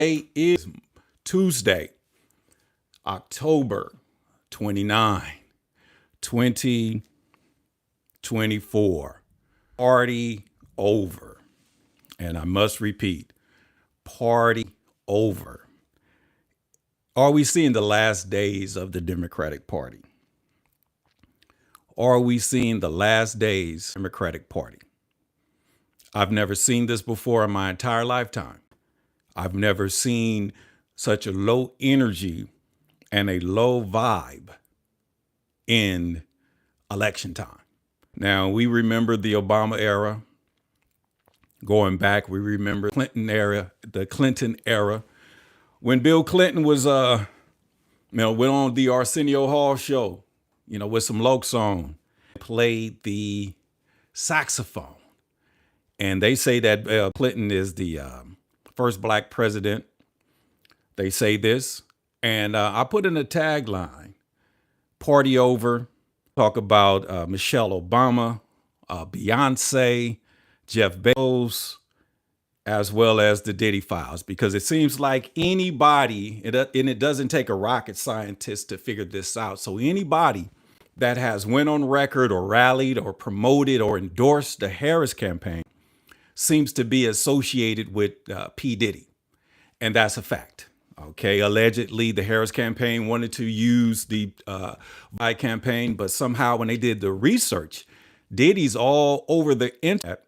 Today is Tuesday, October 29, 2024. Party over. And I must repeat, party over. Are we seeing the last days of the Democratic Party? Are we seeing the last days of the Democratic Party? I've never seen this before in my entire lifetime. I've never seen such a low energy and a low vibe in election time. Now, we remember the Obama era. Going back, we remember the Clinton era, when Bill Clinton was, went on the Arsenio Hall show, with some Lokes on, played the saxophone. And they say that Clinton is the first black president. They say this. And I put in a tagline, party over, talk about Michelle Obama, Beyonce, Jeff Bezos, as well as the Diddy files, because it seems like anybody, and it doesn't take a rocket scientist to figure this out. So anybody that has went on record or rallied or promoted or endorsed the Harris campaign seems to be associated with P. Diddy. And that's a fact. Okay. Allegedly, the Harris campaign wanted to use the Biden campaign, but somehow when they did the research, Diddy's all over the internet,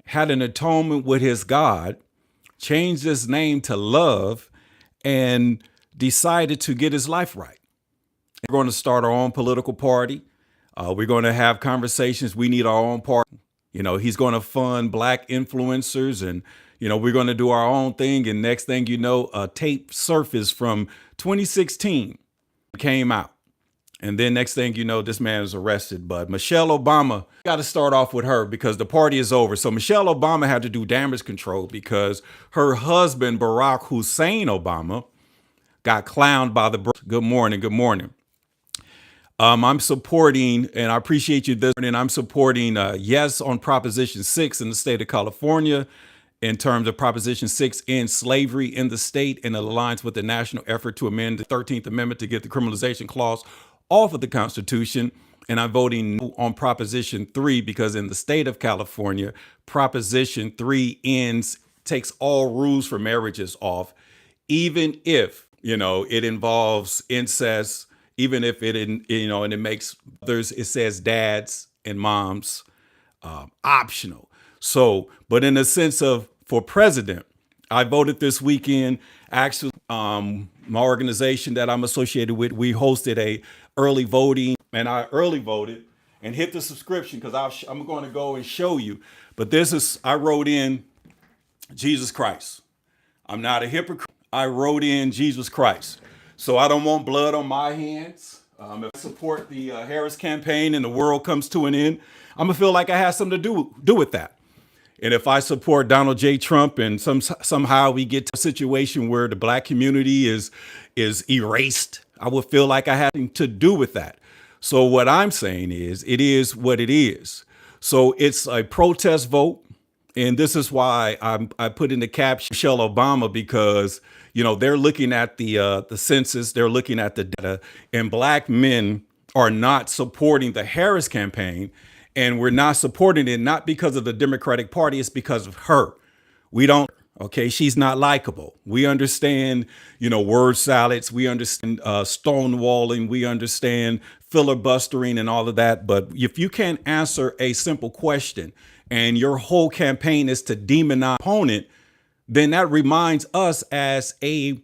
had an atonement with his God, changed his name to Love, and decided to get his life right. We're going to start our own political party. We're going to have conversations. We need our own party. He's going to fund black influencers, and, we're going to do our own thing. And next thing you know, a tape surfaced from 2016 came out. And then next thing you know, this man is arrested. But Michelle Obama, got to start off with her because the party is over. So Michelle Obama had to do damage control because her husband, Barack Hussein Obama, got clowned by the... Good morning. Good morning. I'm supporting, and I appreciate you this, and I'm supporting yes on Proposition 6 in the state of California in terms of Proposition 6 in slavery in the state, and it aligns with the national effort to amend the 13th Amendment to get the criminalization clause off of the Constitution. And I'm voting no on Proposition 3 because in the state of California, Proposition 3 takes all rules for marriages off, even if, it involves incest, even if and it makes others, it says dads and moms optional. So, but in the sense of for president, I voted this weekend. Actually, my organization that I'm associated with, we hosted a early voting, and I early voted and hit the subscription because I'm going to go and show you. But I wrote in Jesus Christ. I'm not a hypocrite. I wrote in Jesus Christ. So I don't want blood on my hands. If I support the Harris campaign and the world comes to an end, I'm going to feel like I have something to do with that. And if I support Donald J. Trump and somehow we get to a situation where the black community is erased, I would feel like I had to do with that. So what I'm saying is, it is what it is. So it's a protest vote. And this is why I put in the caption Michelle Obama, because, they're looking at the census, they're looking at the data, and black men are not supporting the Harris campaign. And we're not supporting it, not because of the Democratic Party, it's because of her. We don't, okay, she's not likable. We understand, word salads. We understand stonewalling. We understand filibustering and all of that. But if you can't answer a simple question and your whole campaign is to demonize opponent, then that reminds us as a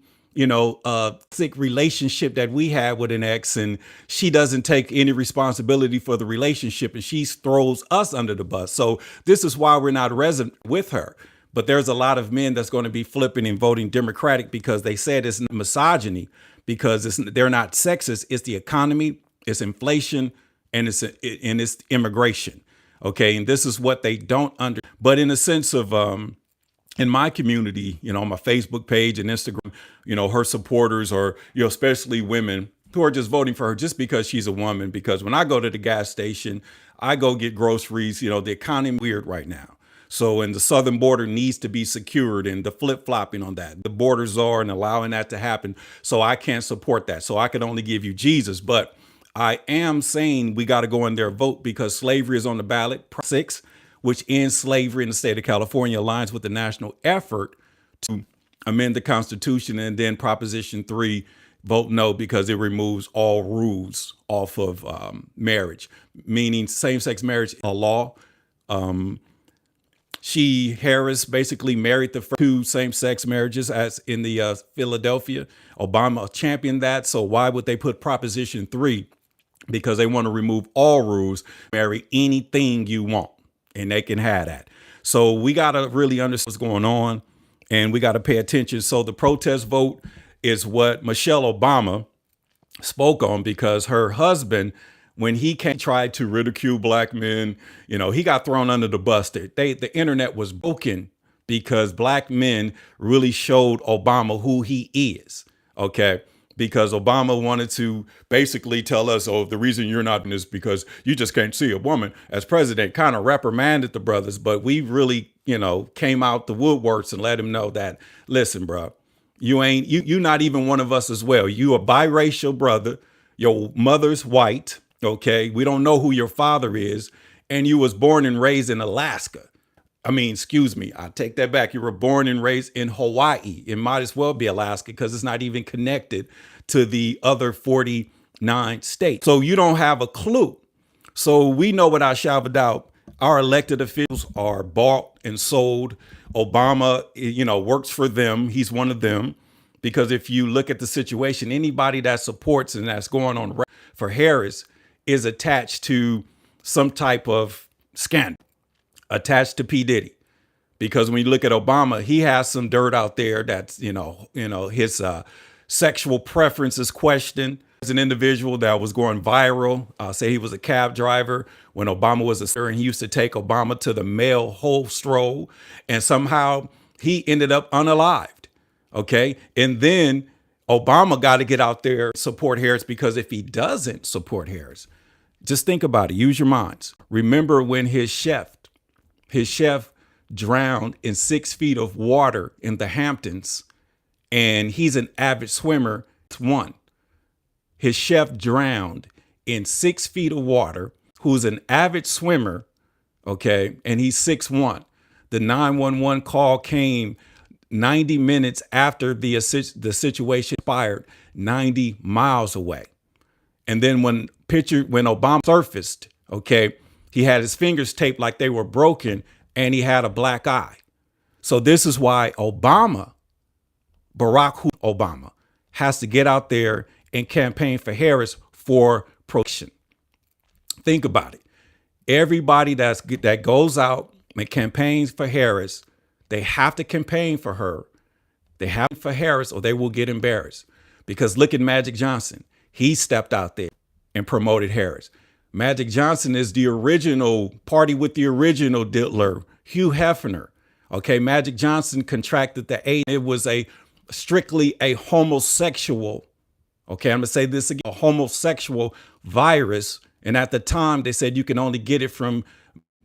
sick relationship that we had with an ex, and she doesn't take any responsibility for the relationship and she throws us under the bus. So this is why we're not resonant with her. But there's a lot of men that's going to be flipping and voting Democratic because they said it's misogyny, because they're not sexist. It's the economy, it's inflation, and it's immigration. Okay. And this is what they don't but in a sense of, in my community, on my Facebook page and Instagram, her supporters are, especially women who are just voting for her just because she's a woman. Because when I go to the gas station, I go get groceries, the economy is weird right now. So, and the southern border needs to be secured, and the flip flopping on that, the borders are, and allowing that to happen. So I can't support that. So I can only give you Jesus. But I am saying we got to go in there and vote, because slavery is on the ballot. 6, which ends slavery in the state of California, aligns with the national effort to amend the Constitution. And then Proposition 3, vote no, because it removes all rules off of marriage, meaning same-sex marriage a law. Harris basically married the first 2 same-sex marriages as in the Philadelphia. Obama championed that. So why would they put Proposition 3? Because they want to remove all rules, marry anything you want, and they can have that. So we got to really understand what's going on, and we got to pay attention. So the protest vote is what Michelle Obama spoke on, because her husband, when he tried to ridicule black men, he got thrown under the bus. The internet was broken because black men really showed Obama who he is. Okay. Because Obama wanted to basically tell us, oh, the reason you're not in this because you just can't see a woman as president, kind of reprimanded the brothers. But we really, came out the woodworks and let him know that, listen, bro, you're not even one of us as well. You a biracial brother. Your mother's white. Okay. We don't know who your father is. And you was born and raised in Alaska. I mean, excuse me, I take that back. You were born and raised in Hawaii. It might as well be Alaska, because it's not even connected to the other 49 states. So you don't have a clue. So we know without shadow of a doubt, our elected officials are bought and sold. Obama, works for them. He's one of them. Because if you look at the situation, anybody that supports and that's going on for Harris is attached to some type of scandal, attached to P. Diddy. Because when you look at Obama, he has some dirt out there that's, his sexual preferences questioned. As an individual that was going viral, say he was a cab driver when Obama was a sir, and he used to take Obama to the male whole stroll, and somehow he ended up unalived. Okay. And then Obama got to get out there, support Harris, because if he doesn't support Harris, just think about it. Use your minds. Remember when his chef drowned in 6 feet of water in the Hamptons, and he's an avid swimmer. His chef drowned in 6 feet of water, who's an avid swimmer. Okay. And he's 6'1". The 911 call came 90 minutes after the situation expired, 90 miles away. And then when Obama surfaced, okay, he had his fingers taped like they were broken, and he had a black eye. So this is why Barack Obama has to get out there and campaign for Harris for protection. Think about it. Everybody that goes out and campaigns for Harris, they have to campaign for her. They have for Harris, or they will get embarrassed. Because look at Magic Johnson. He stepped out there and promoted Harris. Magic Johnson is the original party with the original diddler, Hugh Hefner. Okay, Magic Johnson contracted the AIDS. It was strictly a homosexual. Okay, I'm going to say this again, a homosexual virus. And at the time, they said you can only get it from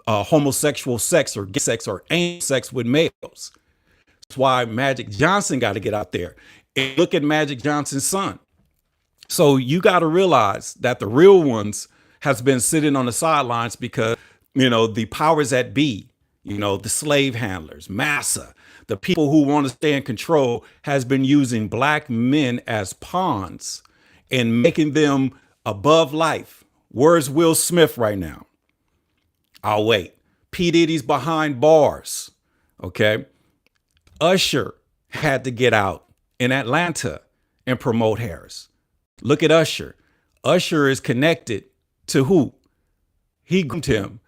homosexual sex or gay sex or anal sex with males. That's why Magic Johnson got to get out there and look at Magic Johnson's son. So you got to realize that the real ones has been sitting on the sidelines because, the powers that be, the slave handlers, massa, the people who want to stay in control has been using black men as pawns and making them above life. Where's Will Smith right now? I'll wait. P. Diddy's behind bars. Okay. Usher had to get out in Atlanta and promote Harris. Look at Usher. Usher is connected to who? He groomed him.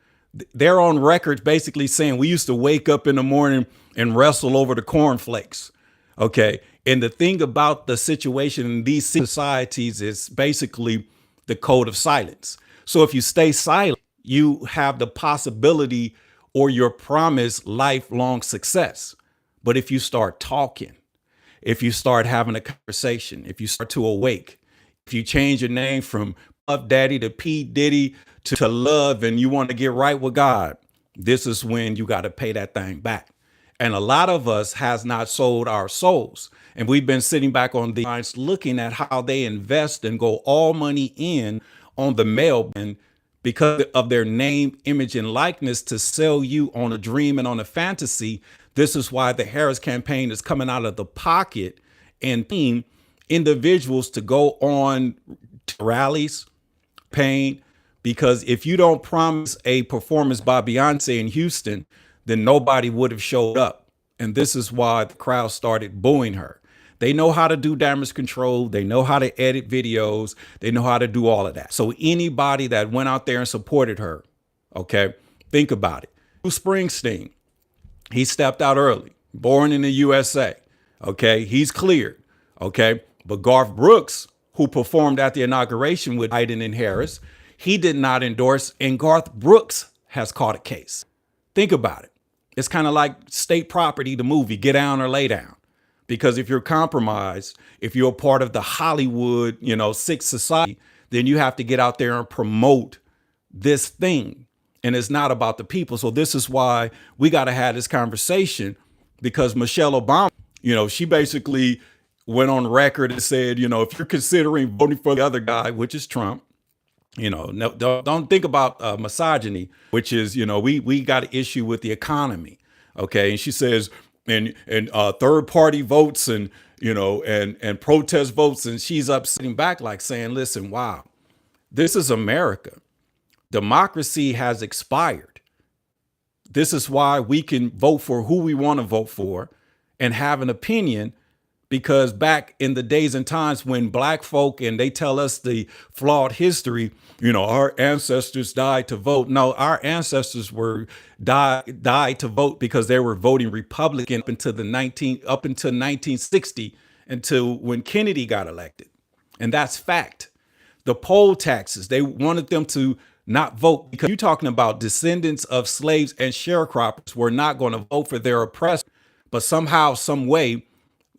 They're on record basically saying we used to wake up in the morning and wrestle over the cornflakes. Okay. And the thing about the situation in these societies is basically the code of silence. So if you stay silent, you have the possibility or your promised lifelong success. But if you start talking, if you start having a conversation, if you start to awake, if you change your name from Puff Daddy to P. Diddy to Love, and you want to get right with God, This is when you got to pay that thing back. And a lot of us has not sold our souls. And we've been sitting back on the lines looking at how they invest and go all money in on the mail and because of their name, image, and likeness to sell you on a dream and on a fantasy. This is why the Harris campaign is coming out of the pocket and paying individuals to go on rallies, paying, because if you don't promise a performance by Beyonce in Houston, then nobody would have showed up. And this is why the crowd started booing her. They know how to do damage control. They know how to edit videos. They know how to do all of that. So anybody that went out there and supported her, okay, think about it. Bruce Springsteen, he stepped out early, born in the USA. Okay, he's cleared. Okay, but Garth Brooks, who performed at the inauguration with Biden and Harris, he did not endorse, and Garth Brooks has caught a case. Think about it. It's kind of like State Property, the movie, Get Down or Lay Down. Because if you're compromised, if you're a part of the Hollywood, sick society, then you have to get out there and promote this thing. And it's not about the people. So this is why we got to have this conversation, because Michelle Obama, she basically went on record and said, if you're considering voting for the other guy, which is Trump, no, don't think about misogyny, which is, we got an issue with the economy. Okay. And she says, and third party votes and, and protest votes. And she's up sitting back like saying, listen, wow, this is America. Democracy has expired. This is why we can vote for who we want to vote for and have an opinion. Because back in the days and times when black folk, and they tell us the flawed history, our ancestors died to vote. No, our ancestors died to vote because they were voting Republican up until 1960, until when Kennedy got elected. And that's fact. The poll taxes, they wanted them to not vote because you're talking about descendants of slaves and sharecroppers were not going to vote for their oppressor, but somehow, some way,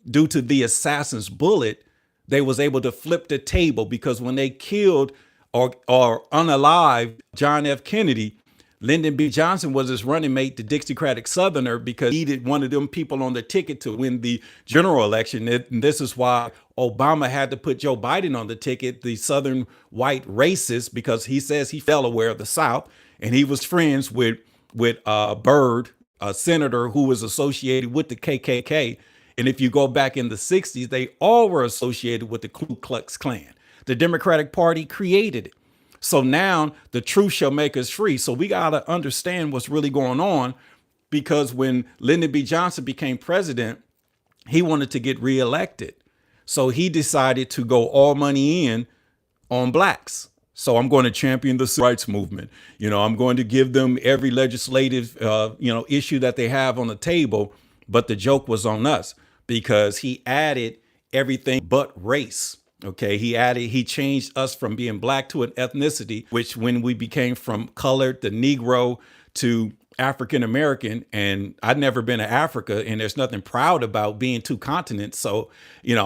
due to the assassin's bullet, they was able to flip the table, because when they killed or unalived John F. Kennedy, Lyndon B. Johnson was his running mate, the Dixiecratic Southerner, because he needed one of them people on the ticket to win the general election. And this is why Obama had to put Joe Biden on the ticket, the Southern white racist, because he says he fell aware of the South, and he was friends with Byrd, a senator who was associated with the KKK. And if you go back in the 60s, they all were associated with the Ku Klux Klan. The Democratic Party created it. So now the truth shall make us free. So we got to understand what's really going on, because when Lyndon B. Johnson became president, he wanted to get reelected. So he decided to go all money in on blacks. So I'm going to champion the civil rights movement. I'm going to give them every legislative, issue that they have on the table. But the joke was on us, because he added everything but race. Okay, he changed us from being black to an ethnicity, which when we became from colored, the Negro, to African American. And I'd never been to Africa, and there's nothing proud about being two continents. So,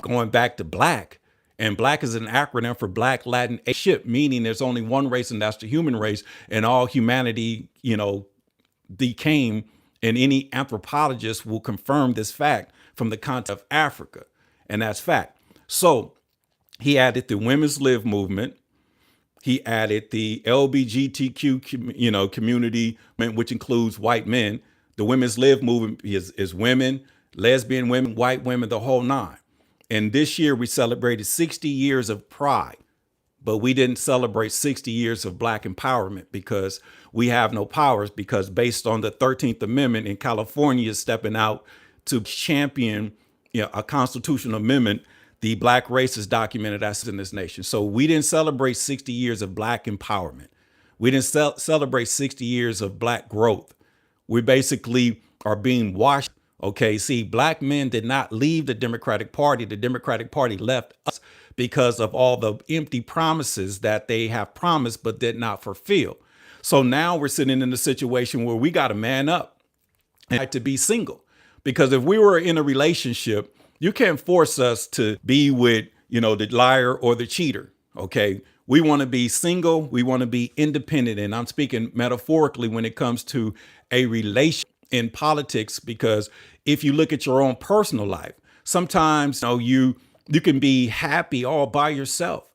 going back to black, and black is an acronym for Black, Latin, Asian, meaning there's only one race, and that's the human race, and all humanity, became. And any anthropologist will confirm this fact from the context of Africa. And that's fact. So he added the Women's Live movement. He added the LGBTQ, community, which includes white men. The Women's Live movement is women, lesbian women, white women, the whole nine. And this year we celebrated 60 years of pride. But we didn't celebrate 60 years of black empowerment, because we have no powers, because based on the 13th Amendment, in California is stepping out to champion a constitutional amendment, the black race is documented as in this nation. So we didn't celebrate 60 years of black empowerment. We didn't celebrate 60 years of black growth. We basically are being washed. Okay, see, black men did not leave the Democratic Party. The Democratic Party left us because of all the empty promises that they have promised but did not fulfill. So now we're sitting in a situation where we got to man up and to be single. Because if we were in a relationship, you can't force us to be with, the liar or the cheater. Okay, We want to be single. We want to be independent. And I'm speaking metaphorically when it comes to a relation in politics, because if you look at your own personal life, sometimes you can be happy all by yourself.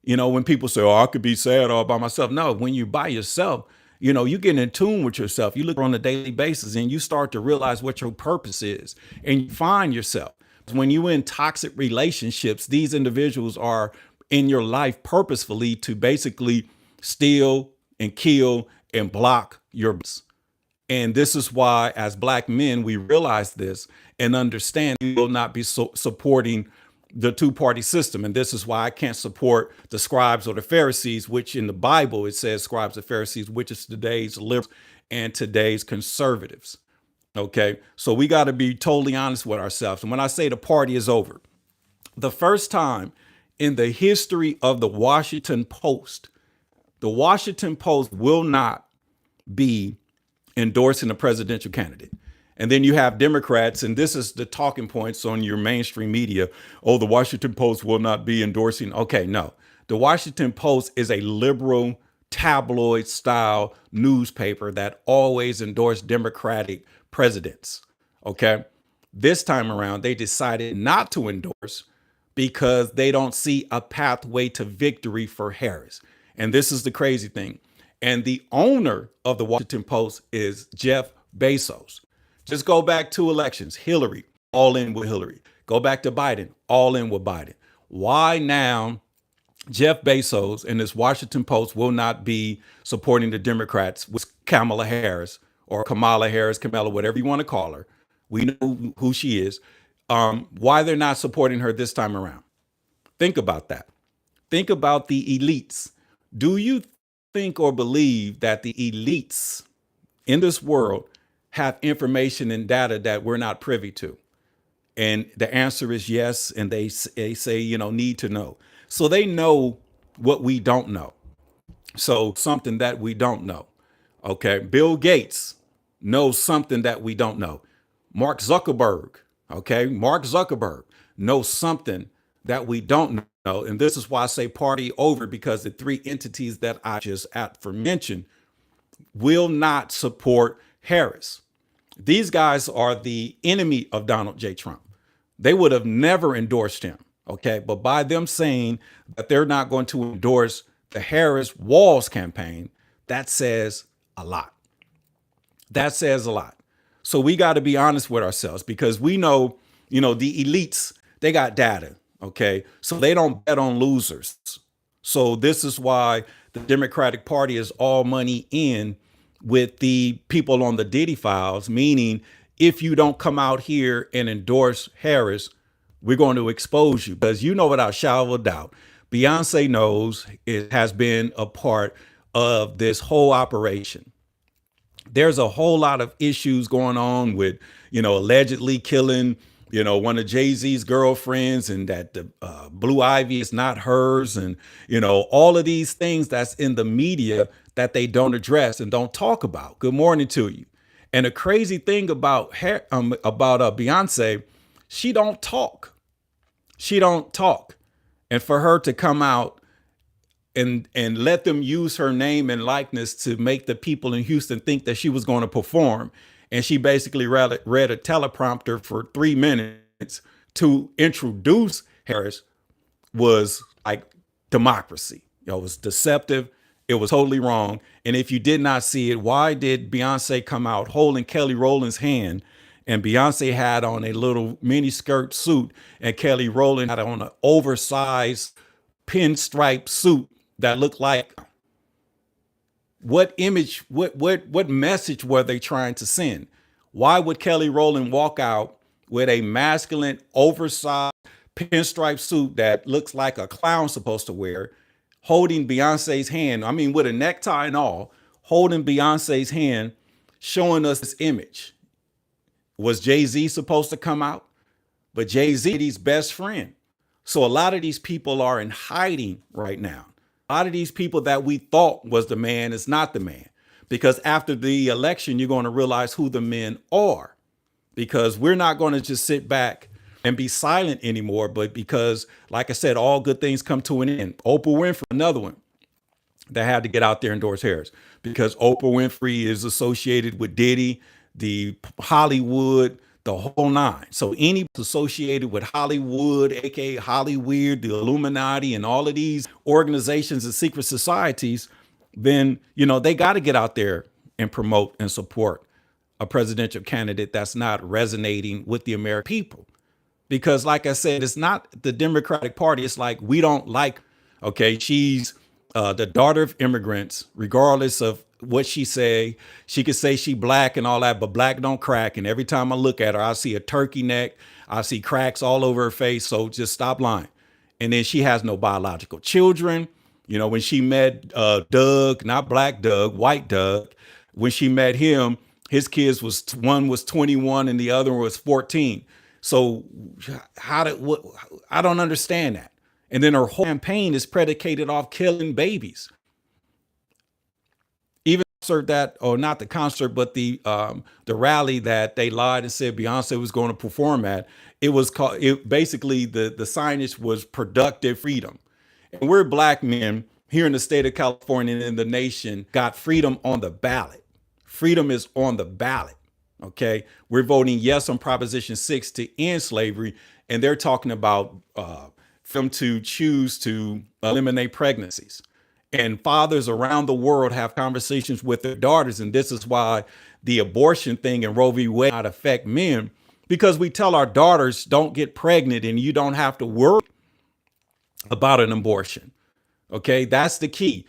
When people say, "Oh, I could be sad all by myself." No, when you're by yourself, you get in tune with yourself. You look on a daily basis and you start to realize what your purpose is, and you find yourself. When you're in toxic relationships, these individuals are in your life purposefully to basically steal and kill and block your. And this is why, as Black men, we realize this and understand we will not be supporting the two-party system. And this is why I can't support the scribes or the Pharisees, which in the Bible, it says scribes and Pharisees, which is today's liberals and today's conservatives. Okay, so we got to be totally honest with ourselves. And when I say the party is over, the first time in the history of the Washington Post will not be endorsing a presidential candidate. And then you have Democrats, and this is the talking points on your mainstream media. Oh, the Washington Post will not be endorsing. Okay, no. The Washington Post is a liberal tabloid style newspaper that always endorsed Democratic presidents. Okay. This time around, they decided not to endorse because they don't see a pathway to victory for Harris. And this is the crazy thing. And the owner of the Washington Post is Jeff Bezos. Just go back 2 elections. Hillary, all in with Hillary. Go back to Biden, all in with Biden. Why now Jeff Bezos and this Washington Post will not be supporting the Democrats with Kamala Harris or Kamala Harris, Kamala, whatever you want to call her? We know who she is. Why they're not supporting her this time around? Think about that. Think about the elites. Do you think or believe that the elites in this world have information and data that we're not privy to? And the answer is yes. And they say, need to know. So they know what we don't know. So something that we don't know. Okay. Bill Gates knows something that we don't know. Mark Zuckerberg. Okay. Mark Zuckerberg knows something that we don't know. And this is why I say party over, because the 3 entities that I just aforementioned will not support Harris. These guys are the enemy of Donald J. Trump. They would have never endorsed him. Okay. But by them saying that they're not going to endorse the Harris Walls campaign, that says a lot. That says a lot. So we got to be honest with ourselves, because we know, the elites, they got data. Okay. So they don't bet on losers. So this is why the Democratic Party is all money in with the people on the Diddy files, meaning if you don't come out here and endorse Harris, we're going to expose you. Because without shadow of a doubt, Beyonce knows it has been a part of this whole operation. There's a whole lot of issues going on with, allegedly killing, one of Jay-Z's girlfriends, and that the Blue Ivy is not hers. And, all of these things that's in the media that they don't address and don't talk about. Good morning to you. And the crazy thing about Beyonce, she don't talk. She don't talk. And for her to come out and let them use her name and likeness to make the people in Houston think that she was going to perform. And she basically read a teleprompter for 3 minutes to introduce Harris was like democracy. It was deceptive. It was totally wrong. And if you did not see it, why did Beyonce come out holding Kelly Rowland's hand? And Beyonce had on a little mini skirt suit, and Kelly Rowland had on an oversized pinstripe suit that looked like, what image, what message were they trying to send? Why would Kelly Rowland walk out with a masculine, oversized pinstripe suit that looks like a clown's supposed to wear, holding Beyonce's hand? I mean, with a necktie and all, holding Beyonce's hand, showing us this image. Was Jay-Z supposed to come out? But Jay-Z is his best friend. So a lot of these people are in hiding right now. A lot of these people that we thought was the man is not the man, because after the election, you're going to realize who the men are, because we're not going to just sit back and be silent anymore. But because, like I said, all good things come to an end. Oprah Winfrey, another one that had to get out there and endorse Harris, because Oprah Winfrey is associated with Diddy, the Hollywood, the whole nine. So any associated with Hollywood, aka Hollyweird, the Illuminati, and all of these organizations and secret societies, then they got to get out there and promote and support a presidential candidate that's not resonating with the American people. Because, like I said, it's not the Democratic Party. It's like, we don't like, okay, she's the daughter of immigrants, regardless of what she say. She could say she black and all that, but black don't crack. And every time I look at her, I see a turkey neck. I see cracks all over her face. So just stop lying. And then she has no biological children. When she met Doug, not black Doug, white Doug, when she met him, his kids one was 21 and the other was 14. So I don't understand that. And then her whole campaign is predicated off killing babies. Even that, or not the concert, but the rally that they lied and said Beyonce was going to perform at. It was called, basically the signage was productive freedom. And we're black men here in the state of California and in the nation got freedom on the ballot. Freedom is on the ballot. Okay, we're voting yes on Proposition 6 to end slavery, and they're talking about them to choose to eliminate pregnancies. And fathers around the world have conversations with their daughters, and this is why the abortion thing in Roe v. Wade not affect men, because we tell our daughters, don't get pregnant and you don't have to worry about an abortion. Okay, that's the key.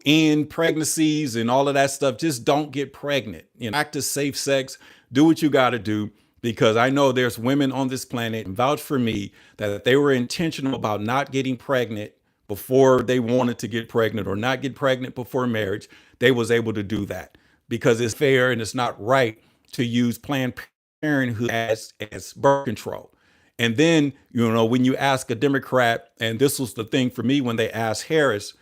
End pregnancies and all of that stuff. Just don't get pregnant. Practice safe sex. Do what you got to do, because I know there's women on this planet and vouch for me that if they were intentional about not getting pregnant before they wanted to get pregnant, or not get pregnant before marriage, they was able to do that, because it's fair and it's not right to use Planned Parenthood as birth control. And then, when you ask a Democrat, and this was the thing for me when they asked Harris,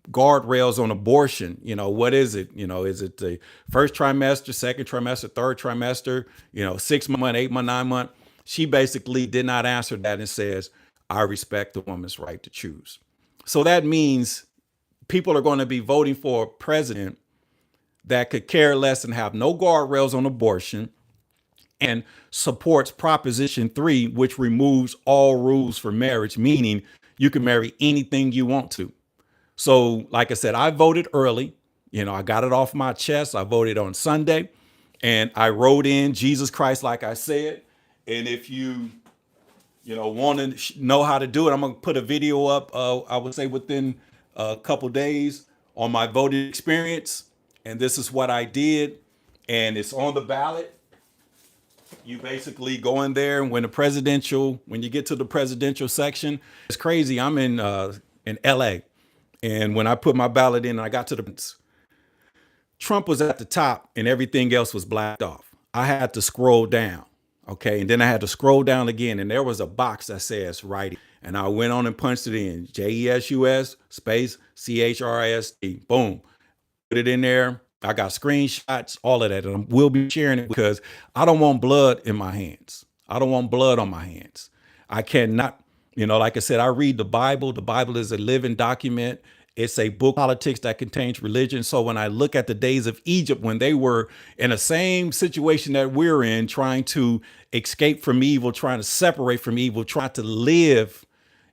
guardrails on abortion, what is it? Is it the first trimester, second trimester, third trimester, 6 month, 8 month, 9 month? She basically did not answer that and says, I respect the woman's right to choose. So that means people are going to be voting for a president that could care less and have no guardrails on abortion, and supports Proposition 3, which removes all rules for marriage, meaning you can marry anything you want to. So, like I said, I voted early. I got it off my chest. I voted on Sunday, and I wrote in Jesus Christ, like I said. And if you, want to know how to do it, I'm going to put a video up, I would say within a couple days, on my voting experience. And this is what I did. And it's on the ballot. You basically go in there, and when you get to the presidential section, it's crazy. I'm in LA. And when I put my ballot in, I got to Trump was at the top and everything else was blacked off. I had to scroll down. Okay. And then I had to scroll down again. And there was a box that says writing. And I went on and punched it in. JESUS space CHRIST. Boom. Put it in there. I got screenshots, all of that. And we'll be sharing it, because I don't want blood in my hands. I don't want blood on my hands. I cannot, like I said, I read the Bible. The Bible is a living document. It's a book of politics that contains religion. So when I look at the days of Egypt, when they were in the same situation that we're in, trying to escape from evil, trying to separate from evil, trying to live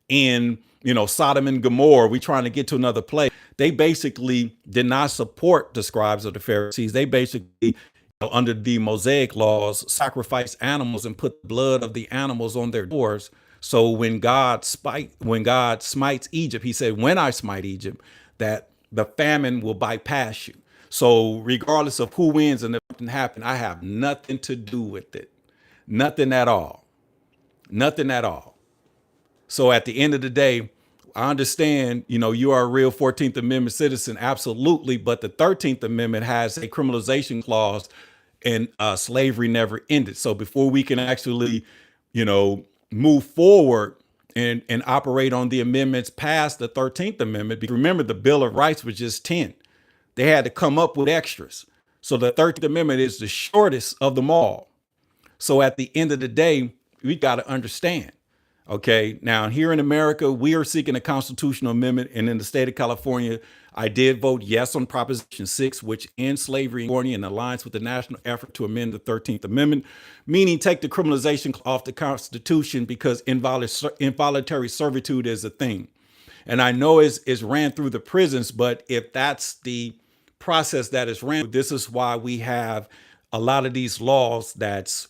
in, Sodom and Gomorrah, we trying to get to another place. They basically did not support the scribes of the Pharisees. They basically, under the Mosaic laws, sacrificed animals and put the blood of the animals on their doors. So when God smites Egypt, he said, when I smite Egypt, that the famine will bypass you. So regardless of who wins and if something happens, I have nothing to do with it. Nothing at all. Nothing at all. So at the end of the day, I understand, you are a real 14th Amendment citizen. Absolutely. But the 13th Amendment has a criminalization clause, and slavery never ended. So before we can actually, move forward and operate on the amendments past the 13th Amendment, because remember, the Bill of Rights was just 10. They had to come up with extras. So the 13th Amendment is the shortest of them all. So at the end of the day, we got to understand. Okay. Now, here in America, we are seeking a constitutional amendment. And in the state of California, I did vote yes on Proposition 6, which ends slavery in California in alliance with the national effort to amend the 13th Amendment, meaning take the criminalization off the Constitution because involuntary servitude is a thing. And I know it's ran through the prisons, but if that's the process that is ran, this is why we have a lot of these laws that's,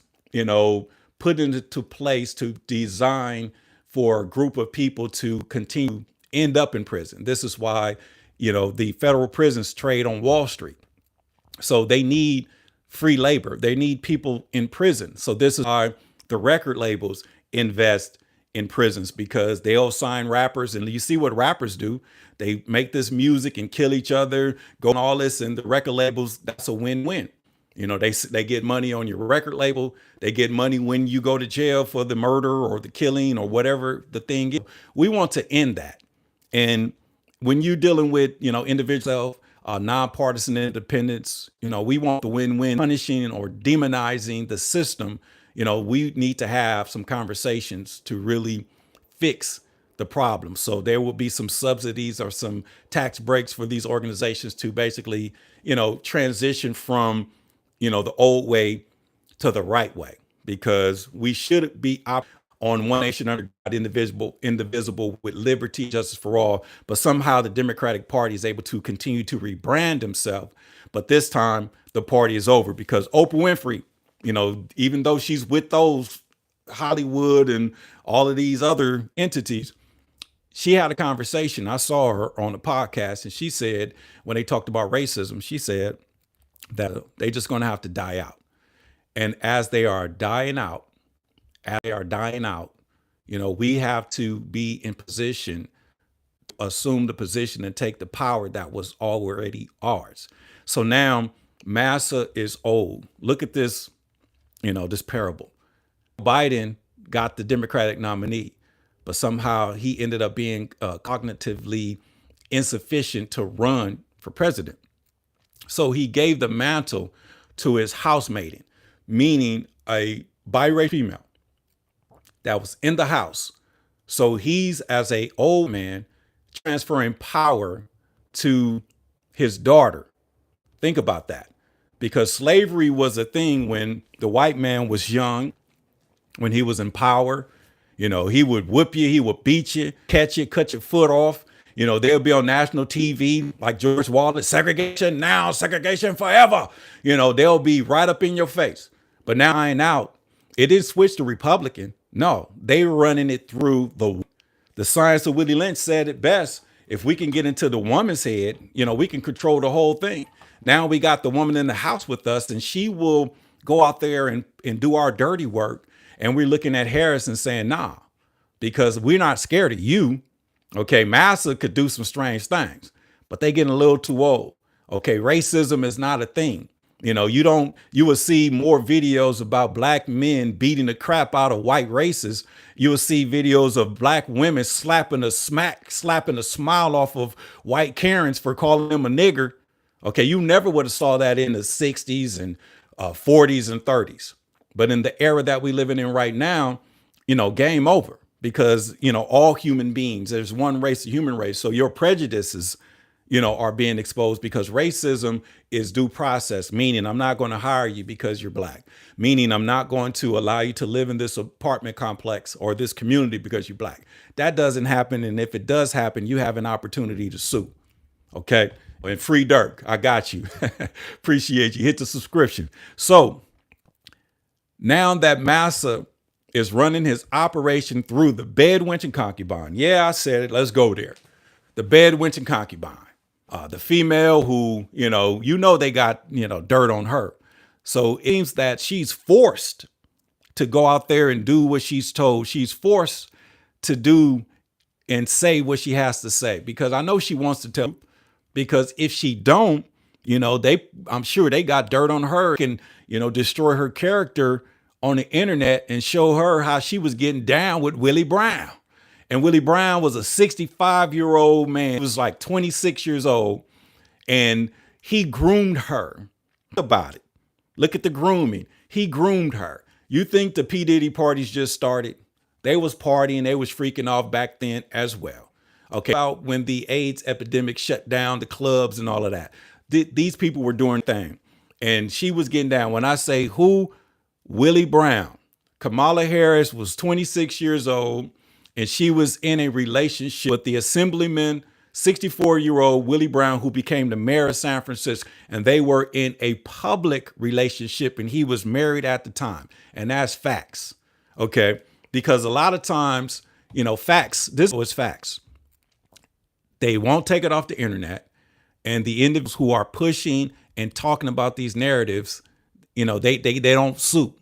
put into place to design for a group of people to continue end up in prison. This is why, the federal prisons trade on Wall Street. So they need free labor. They need people in prison. So this is why the record labels invest in prisons, because they'll sign rappers, and you see what rappers do. They make this music and kill each other, go on all this, and the record labels, that's a win-win. They get money on your record label. They get money when you go to jail for the murder or the killing or whatever the thing is. We want to end that. And when you're dealing with, individual nonpartisan independence, we want the win-win. Punishing or demonizing the system. We need to have some conversations to really fix the problem. So there will be some subsidies or some tax breaks for these organizations to basically, transition from, the old way to the right way, because we should be on one nation under God, indivisible, with liberty, justice for all. But somehow the Democratic Party is able to continue to rebrand himself. But this time the party is over, because Oprah Winfrey, even though she's with those Hollywood and all of these other entities, she had a conversation. I saw her on a podcast, and she said, when they talked about racism, she said that they're just going to have to die out. And as they are dying out, we have to be in position, assume the position, and take the power that was already ours. So now Massa is old. Look at this, this parable. Biden got the Democratic nominee, but somehow he ended up being cognitively insufficient to run for president. So he gave the mantle to his housemaiden, meaning a biracial female that was in the house. So he's, as a old man, transferring power to his daughter. Think about that. Because slavery was a thing when the white man was young, when he was in power. He would whip you, he would beat you, catch you, cut your foot off. They'll be on national TV like George Wallace, segregation now, segregation forever. They'll be right up in your face. But now I ain't out. It didn't switch to Republican. No, they were running it through the science of Willie Lynch said it best. If we can get into the woman's head, we can control the whole thing. Now we got the woman in the house with us, and she will go out there and do our dirty work. And we're looking at Harris and saying, nah, because we're not scared of you. Okay, Massa could do some strange things, but they getting a little too old. Okay, racism is not a thing. You will see more videos about black men beating the crap out of white racists. You will see videos of black women slapping a smile off of white Karens for calling them a nigger. Okay, you never would have saw that in the 60s and 40s and 30s. But in the era that we living in right now, game over. Because, all human beings, there's one race, the human race. So your prejudices, are being exposed, because racism is due process, meaning I'm not going to hire you because you're black, meaning I'm not going to allow you to live in this apartment complex or this community because you're black. That doesn't happen. And if it does happen, you have an opportunity to sue. Okay. And free Dirk, I got you. Appreciate you. Hit the subscription. So now that Massa is running his operation through the bed, wench, and concubine. Yeah, I said it. Let's go there. The bed, wench, and concubine. The female who, they got, dirt on her. So it seems that she's forced to go out there and do what she's told. She's forced to do and say what she has to say, because I know she wants to tell, because if she don't, I'm sure they got dirt on her and, destroy her character on the internet and show her how she was getting down with Willie Brown. And Willie Brown was a 65-year-old man. He was like 26 years old, and he groomed her. Think about it. Look at the grooming. He groomed her. You think the P. Diddy parties just started? They was partying, they was freaking off back then as well. Okay, about when the AIDS epidemic shut down the clubs and all of that. These people were doing thing. And she was getting down. When I say who, Willie Brown. Kamala Harris was 26 years old, and she was in a relationship with the assemblyman, 64-year-old Willie Brown, who became the mayor of San Francisco. And they were in a public relationship, and he was married at the time. And that's facts. Okay, because a lot of times, facts, this was facts. They won't take it off the internet. And the individuals who are pushing and talking about these narratives, they don't suit,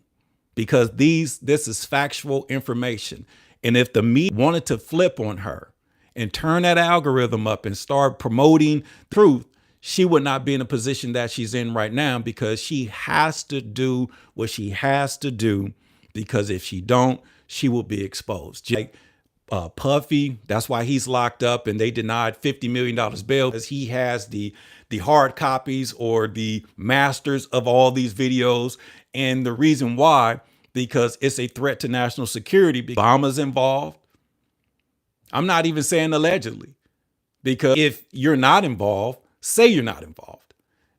because this is factual information. And if the media wanted to flip on her and turn that algorithm up and start promoting truth, she would not be in a position that she's in right now, because she has to do what she has to do, because if she don't, she will be exposed. Like Puffy, that's why he's locked up, and they denied $50 million bail, because he has the hard copies or the masters of all these videos. And the reason why, because it's a threat to national security. Obama's involved. I'm not even saying allegedly, because if you're not involved, say you're not involved.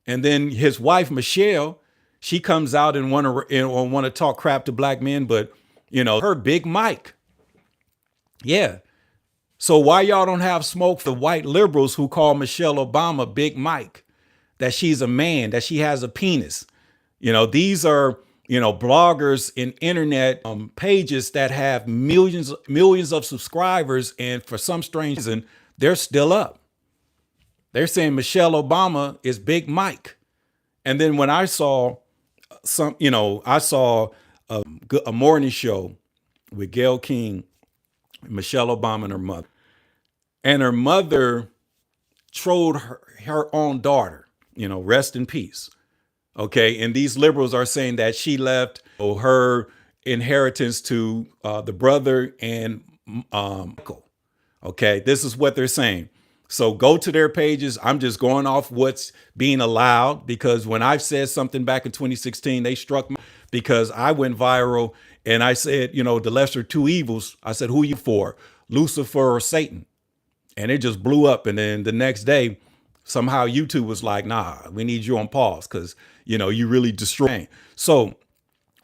And then his wife, Michelle, she comes out and want to talk crap to black men, but her Big Mike. Yeah. So why y'all don't have smoke for the white liberals who call Michelle Obama Big Mike, that she's a man, that she has a penis? These are, bloggers and internet pages that have millions of subscribers. And for some strange reason, they're still up. They're saying Michelle Obama is Big Mike. And then when I saw a morning show with Gayle King, Michelle Obama and her mother. And her mother trolled her own daughter, rest in peace. Okay. And these liberals are saying that she left her inheritance to the brother and uncle. Okay. This is what they're saying. So go to their pages. I'm just going off what's being allowed, because when I've said something back in 2016, they struck me, because I went viral and I said, the lesser two evils. I said, who you for, Lucifer or Satan? And it just blew up. And then the next day, somehow YouTube was like, nah, we need you on pause, because, you really destroying. So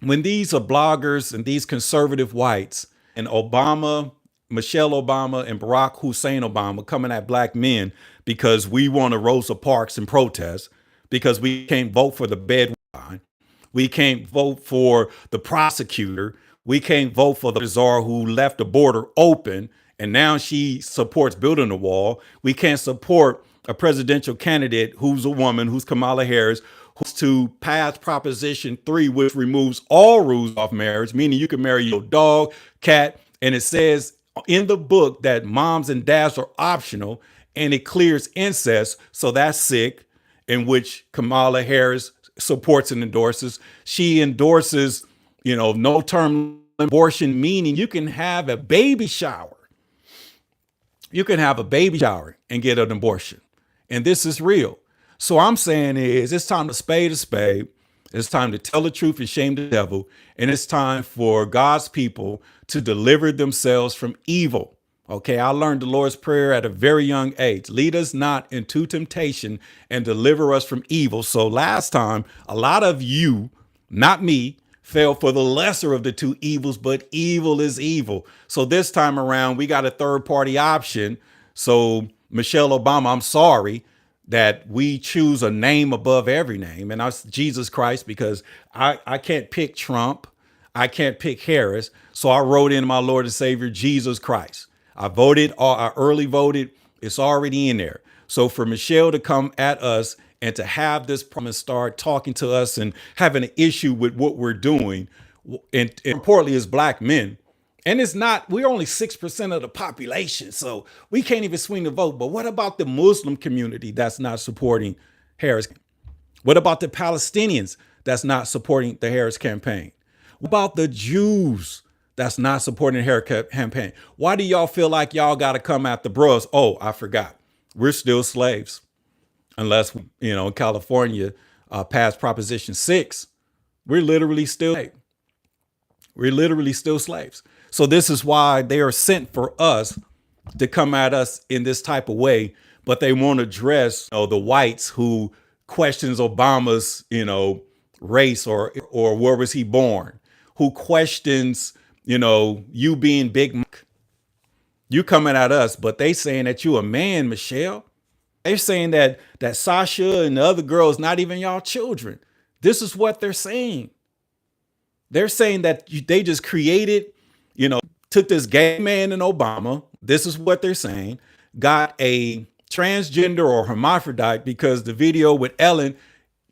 when these are bloggers and these conservative whites and Obama, Michelle Obama and Barack Hussein Obama coming at black men because we want to Rosa Parks and protest, because we can't vote for the bed line. We can't vote for the prosecutor. We can't vote for the czar who left the border open, and now she supports building a wall. We can't support a presidential candidate who's a woman, who's Kamala Harris, who's to pass Proposition 3, which removes all rules of marriage, meaning you can marry your dog, cat, and it says in the book that moms and dads are optional, and it clears incest. So that's sick, in which Kamala Harris supports and endorses. She endorses, no term abortion, meaning you can have a baby shower. You can have a baby shower and get an abortion. And this is real. So I'm saying is, it's time to spade a spade. It's time to tell the truth and shame the devil. And it's time for God's people to deliver themselves from evil. Okay, I learned the Lord's Prayer at a very young age. Lead us not into temptation and deliver us from evil. So last time, a lot of you, not me, fell for the lesser of the two evils, but evil is evil. So this time around, we got a third party option. So Michelle Obama, I'm sorry that we choose a name above every name. And that's Jesus Christ, because I can't pick Trump. I can't pick Harris. So I wrote in my Lord and Savior, Jesus Christ. I voted, or I early voted. It's already in there. So for Michelle to come at us and to have this problem, start talking to us and having an issue with what we're doing, and importantly, as black men, and it's not, we're only 6% of the population, so we can't even swing the vote. But what about the Muslim community that's not supporting Harris? What about the Palestinians that's not supporting the Harris campaign? What about the Jews that's not supporting the Harris campaign? Why do y'all feel like y'all got to come at the bros? Oh, I forgot. We're still slaves. Unless, California passed Proposition 6, we're literally still slaves. We're literally still slaves. So this is why they are sent for us to come at us in this type of way, but they won't address, the whites who questions Obama's, race or where was he born, who questions, you being Big Mike. You coming at us, but they saying that you a man, Michelle. They're saying that Sasha and the other girls not even y'all children. This is what they're saying. They're saying that they just created, took this gay man in Obama. This is what they're saying. Got a transgender or hermaphrodite, because the video with Ellen,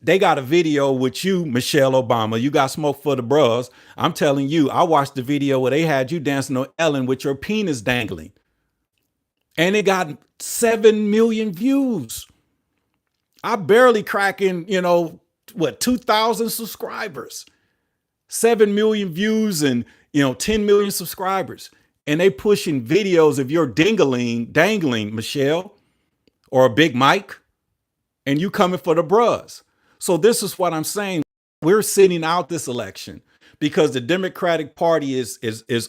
they got a video with you, Michelle Obama. You got smoke for the bros. I'm telling you, I watched the video where they had you dancing on Ellen with your penis dangling. And it got 7 million views. I barely cracking, 2,000 subscribers. 7 million views and 10 million subscribers, and they pushing videos of your dangling, Michelle, or a Big Mike, and you coming for the bruhs. So this is what I'm saying. We're sitting out this election because the Democratic Party is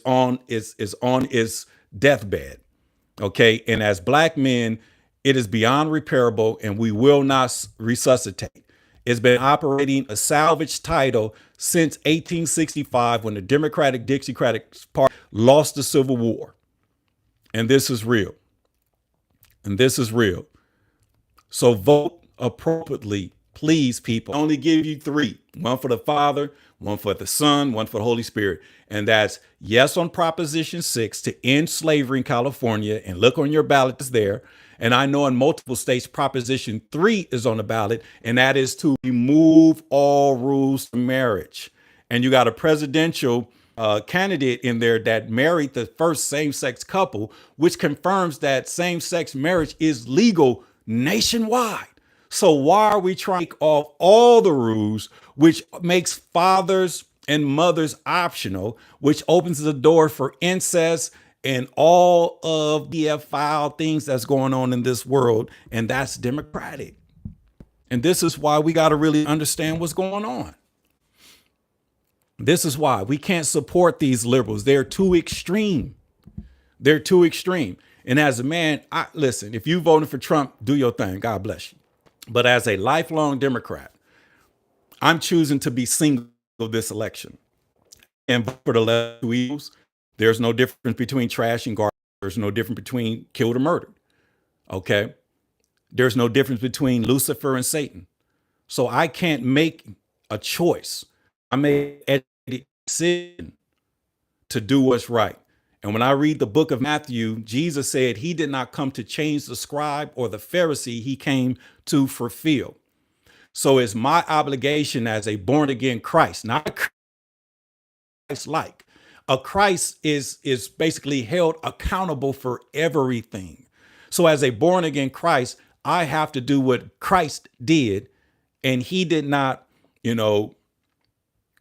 on its deathbed. Okay, and as black men, it is beyond repairable, and we will not resuscitate. It's been operating a salvage title since 1865, when the Democratic Dixiecratic Party lost the Civil War. And this is real. And this is real. So vote appropriately, please, people. I only give you 3. One for the Father, one for the Son, one for the Holy Spirit. And that's yes on Proposition 6 to end slavery in California. And look on your ballot, it's there. And I know in multiple states, Proposition 3 is on the ballot, and that is to remove all rules to marriage. And you got a presidential candidate in there that married the first same-sex couple, which confirms that same-sex marriage is legal nationwide. So why are we trying to take off all the rules, which makes fathers and mothers optional, which opens the door for incest and all of the foul things that's going on in this world? And that's democratic. And this is why we got to really understand what's going on. This is why we can't support these liberals. They're too extreme. They're too extreme. And as a man, listen, if you voted for Trump, do your thing. God bless you. But as a lifelong Democrat, I'm choosing to be single this election and vote for the left two evils. There's no difference between trash and garbage. There's no difference between killed or murdered. Okay. There's no difference between Lucifer and Satan. So I can't make a choice. I made a decision to do what's right. And when I read the book of Matthew, Jesus said he did not come to change the scribe or the Pharisee. He came to fulfill. So it's my obligation as a born again Christ, not a Christ-like. A Christ is basically held accountable for everything. So as a born again Christ, I have to do what Christ did. And he did not,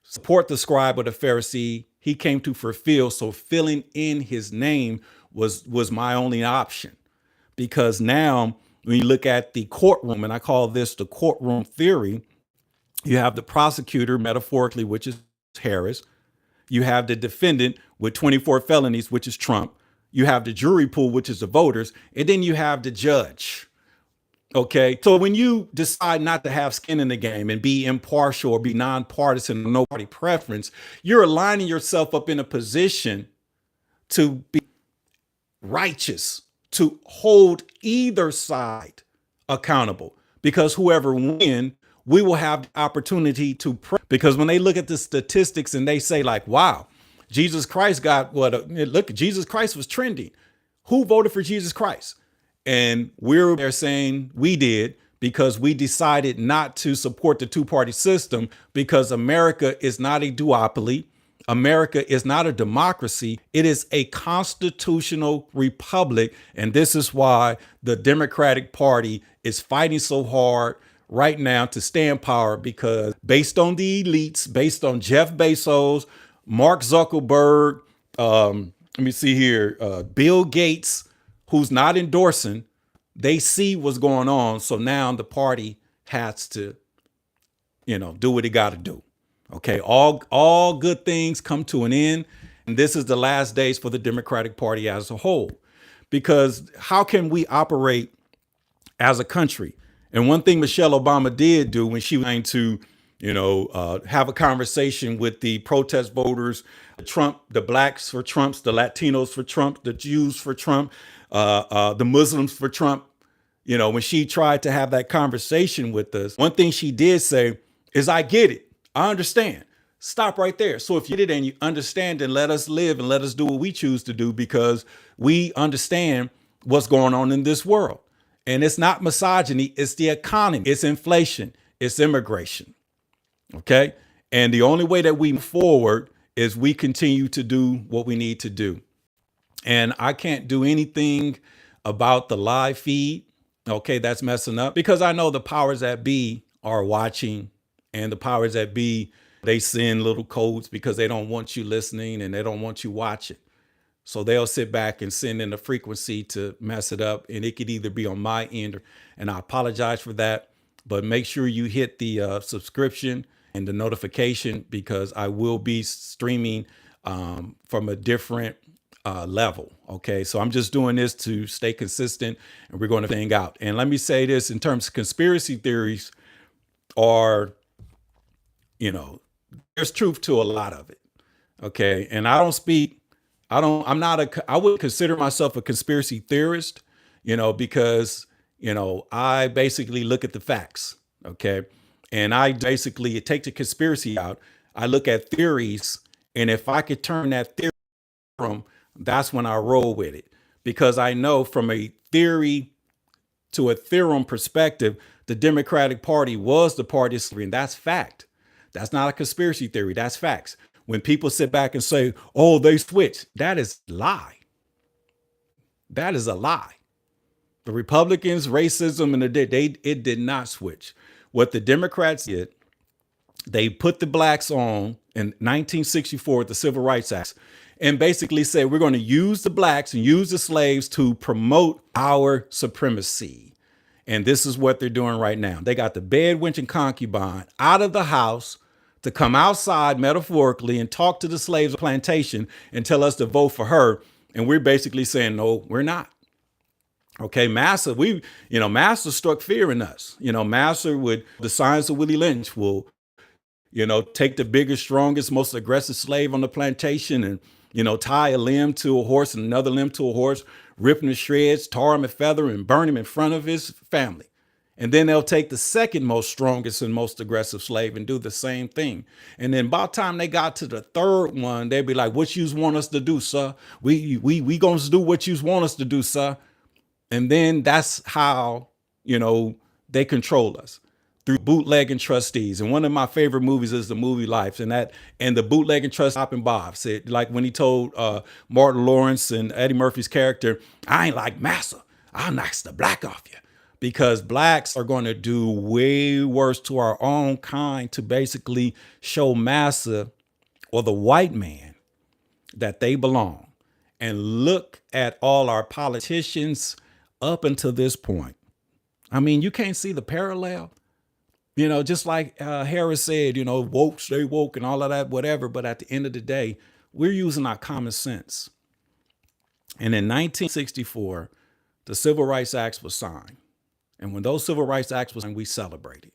support the scribe or the Pharisee. He came to fulfill. So filling in his name was my only option. Because now when you look at the courtroom, and I call this the courtroom theory, you have the prosecutor, metaphorically, which is Harris. You have the defendant with 24 felonies, which is Trump. You have the jury pool, which is the voters. And then you have the judge. Okay. So when you decide not to have skin in the game and be impartial or be nonpartisan or no party preference, you're aligning yourself up in a position to be righteous, to hold either side accountable, because whoever wins, we will have the opportunity to pray. Because when they look at the statistics and they say like, wow, Jesus Christ got look, Jesus Christ was trending. Who voted for Jesus Christ? And they're saying we did because we decided not to support the two-party system, because America is not a duopoly. America is not a democracy. It is a constitutional republic. And this is why the Democratic Party is fighting so hard right now to stay in power, because based on the elites, based on Jeff Bezos, Mark Zuckerberg, let me see here, Bill Gates, who's not endorsing, they see what's going on. So now the party has to, do what it got to do. Okay, all good things come to an end, and this is the last days for the Democratic Party as a whole. Because how can we operate as a country? And one thing Michelle Obama did do when she was trying to, have a conversation with the protest voters, Trump, the blacks for Trump, the Latinos for Trump, the Jews for Trump, the Muslims for Trump. When she tried to have that conversation with us, one thing she did say is, I get it. I understand. Stop right there. So if you did and you understand, then let us live and let us do what we choose to do, because we understand what's going on in this world. And it's not misogyny. It's the economy. It's inflation. It's immigration. Okay. And the only way that we move forward is we continue to do what we need to do. And I can't do anything about the live feed. Okay, that's messing up, because I know the powers that be are watching, and the powers that be, they send little codes because they don't want you listening and they don't want you watching. So they'll sit back and send in a frequency to mess it up. And it could either be on my end, and I apologize for that. But make sure you hit the subscription and the notification, because I will be streaming from a different level. Okay, so I'm just doing this to stay consistent, and we're going to hang out. And let me say this in terms of conspiracy theories, are, there's truth to a lot of it. Okay, and I wouldn't consider myself a conspiracy theorist, because, I basically look at the facts. Okay, and I basically take the conspiracy out. I look at theories, and if I could turn that theory from, that's when I roll with it, because I know from a theory to a theorem perspective, the Democratic Party was the party of slavery, and that's fact. That's not a conspiracy theory. That's facts. When people sit back and say, "Oh, they switched," that is lie. That is a lie. The Republicans, racism, and it did not switch. What the Democrats did, they put the blacks on in 1964 with the Civil Rights Act, and basically said, we're going to use the blacks and use the slaves to promote our supremacy. And this is what they're doing right now. They got the bed wench and concubine out of the house to come outside metaphorically and talk to the slaves of the plantation and tell us to vote for her. And we're basically saying, no, we're not. Okay, Massa struck fear in us. Massa would, the science of Willie Lynch will, take the biggest, strongest, most aggressive slave on the plantation and, tie a limb to a horse and another limb to a horse, rip him to shreds, tar him and feather, and burn him in front of his family. And then they'll take the second most strongest and most aggressive slave and do the same thing. And then by the time they got to the third one, they'd be like, what you want us to do, sir? We gonna do what you want us to do, sir. And then that's how, they control us, through bootlegging trustees. And one of my favorite movies is the movie Life, and the bootlegging trustee, Hop and Bob, said, like when he told Martin Lawrence and Eddie Murphy's character, I ain't like Massa, I'll knock the black off you. Because blacks are going to do way worse to our own kind to basically show Massa, or the white man, that they belong. And look at all our politicians up until this point. I mean, you can't see the parallel. Just like Harris said, woke, stay woke, and all of that, whatever. But at the end of the day, we're using our common sense. And in 1964, the Civil Rights Act was signed. And when those Civil Rights Acts was signed, we celebrated.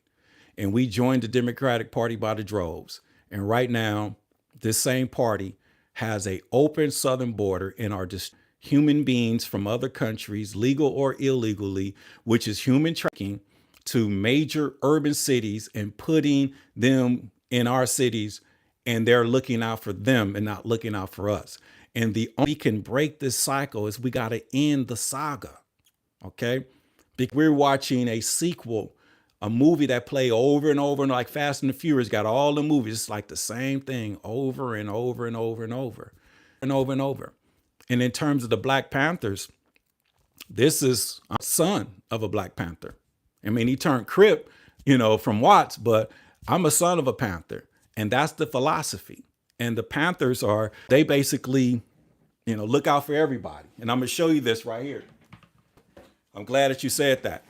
And we joined the Democratic Party by the droves. And right now, this same party has an open southern border and are just human beings from other countries, legal or illegally, which is human trafficking, to major urban cities and putting them in our cities, and they're looking out for them and not looking out for us. And the only way we can break this cycle is we got to end the saga. Okay? Because we're watching a sequel, a movie that play over and over, and like Fast and the Furious got all the movies. It's like the same thing over and over and over and over and over and over. And in terms of the Black Panthers, this is a son of a Black Panther. I mean, he turned Crip, from Watts, but I'm a son of a Panther. And that's the philosophy. And the Panthers they basically, look out for everybody. And I'm going to show you this right here. I'm glad that you said that.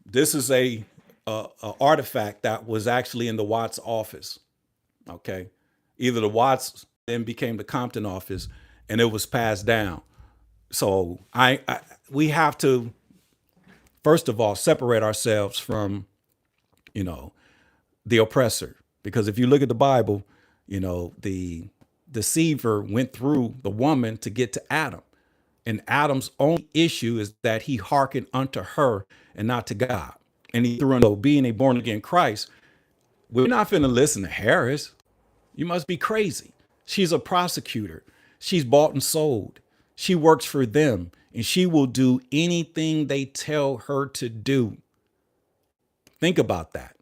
This is a artifact that was actually in the Watts office. Okay. Either the Watts then became the Compton office and it was passed down. So we have to, first of all, separate ourselves from, you know, the oppressor. Because if you look at the Bible, the deceiver went through the woman to get to Adam. And Adam's only issue is that he hearkened unto her and not to God. And he threw in, being a born again Christ, we're not finna listen to Harris. You must be crazy. She's a prosecutor. She's bought and sold. She works for them and she will do anything they tell her to do. Think about that.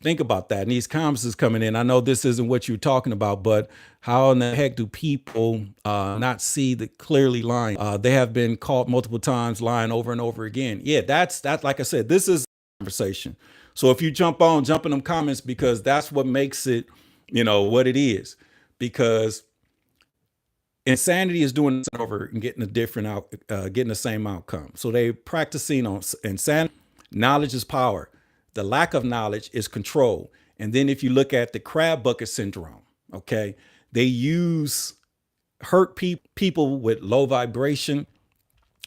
Think about that. And these comments is coming in. I know this isn't what you're talking about, but how in the heck do people not see the clearly lying? They have been caught multiple times lying over and over again. Yeah, that's like I said, this is a conversation. So if you jump in them comments, because that's what makes it, what it is. Because insanity is doing this over and getting getting the same outcome. So they practicing on insanity. Knowledge is power. The lack of knowledge is control. And then if you look at the crab bucket syndrome, okay, they use hurt people with low vibration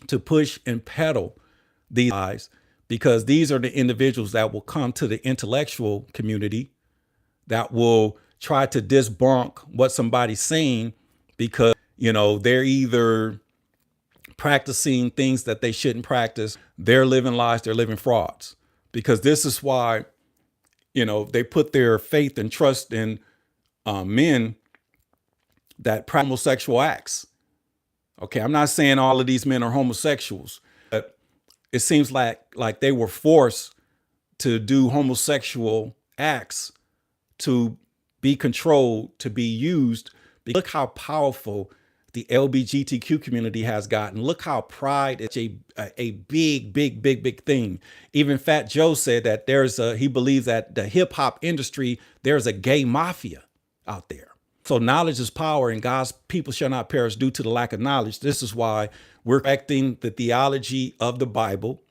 to push and peddle these lies, because these are the individuals that will come to the intellectual community that will try to debunk what somebody's saying, because, they're either practicing things that they shouldn't practice. They're living lies. They're living frauds. Because this is why, they put their faith and trust in men that practice homosexual acts. Okay, I'm not saying all of these men are homosexuals, but it seems like they were forced to do homosexual acts to be controlled, to be used. Look how powerful the LGBTQ community has gotten. Look how pride is a big thing. Even Fat Joe said that he believes that the hip hop industry, there's a gay mafia out there. So knowledge is power, and God's people shall not perish due to the lack of knowledge. This is why we're correcting the theology of the Bible,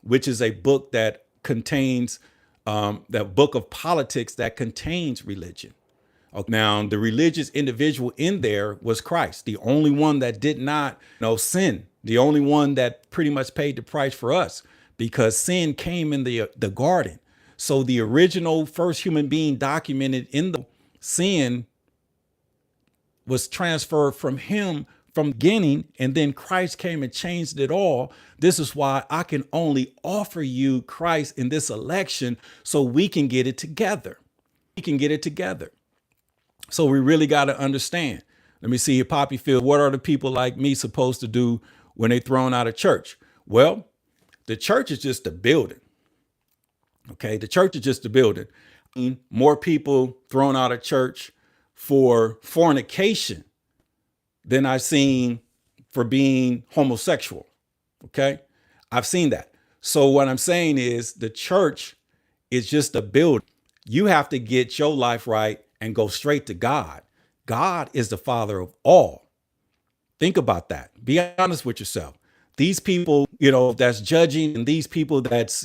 which is a book that contains that book of politics that contains religion. Now, the religious individual in there was Christ, the only one that did not sin, the only one that pretty much paid the price for us, because sin came in the garden. So the original first human being documented in the sin was transferred from him from the beginning, and then Christ came and changed it all. This is why I can only offer you Christ in this election, so we can get it together. We can get it together. So we really got to understand. Let me see here, Poppy Field. What are the people like me supposed to do when they're thrown out of church? Well, the church is just a building. Okay, the church is just a building. More people thrown out of church for fornication than I've seen for being homosexual. Okay, I've seen that. So what I'm saying is the church is just a building. You have to get your life right and go straight to God. God is the Father of all. Think about that. Be honest with yourself. These people, that's judging, and these people that's,